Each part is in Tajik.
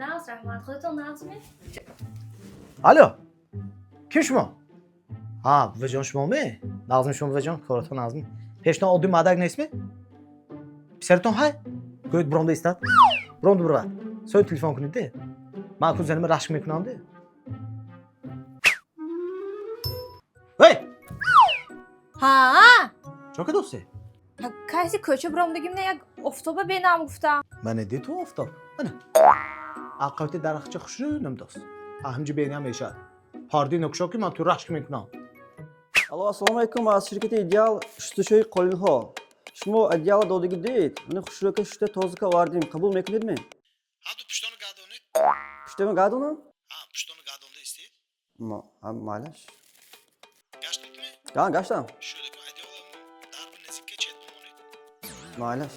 Ne olsun Rahmat? Xodton lazım mı? Alo. Kim şumo? Ha, buvajon shumomi? Nazim shum buvajon, ko'ratan Nazim. Peshton oddiy madag nesmi? Pisarton hay. Ko'yt bronda istat. Bronda burva. So'y telefon kunide. Men kuzanimni rashk mekunamdi. Hey! Ha? Cho'ka do'sti. Qaysi ko'cha biromdagimni yak oftoba benam guftam. Mana deydi oftob. Mana. Aqavti daraxtcha xushro'yim do'st. Ahimji benam eshad. Pardi nokshaki men tu rashk mekunam. Alo, assalomu alaykum. Az shirkati Ideal ishtishoy qo'lho. Shmo Ideal dodiga deyt. Meni xushro'ka shta tozika vardim. Qabul mekunedmi? Ha, tu pushtoni gadonit. Pushtami gadoni? Ha, pushtoni gadonda istaydi. Maylash. Gashditmi? Ha, gashtam. Shunday idealarni darbi nezikka chetdim uni. Maylash.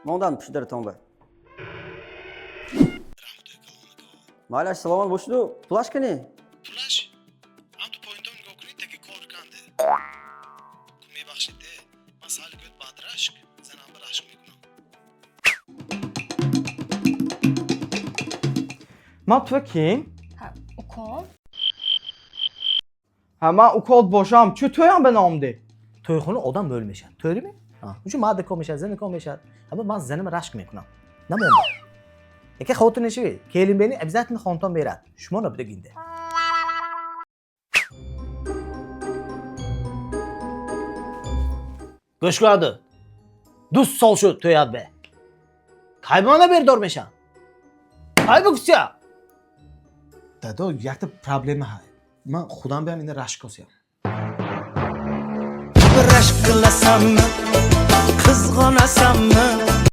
Mondan pushdar tomba. Maylash, salomon bo'shdu. Plashkani? Flash. Am tu pointom gokri tagi korkandi. Kumi baxshide. Masal göt badrashk. Zanam bir ashq mekunam. Matva kim? Ha, ukom. Ha, men ukol bosham. Chu to'yam ben omdi. To'yxona odam bo'lmashadi. To'g'rimi? Ha, shu madda komishadi, zini komishadi. Ama men zanimni rashk mekunam. Nima bo'ldi? Aka xotin ishi, kelin beni обязательно xonton beradi. Shumona bidaginde. Go'shqadi. Dus sol shu to'yadi be. Qaybona ber dormeshan. Qaybukcha. Dado, yakta problema hay. Men xudam bilan endi rashk ko'syapman. Rashk qilasanmi, qizg'onasanmi,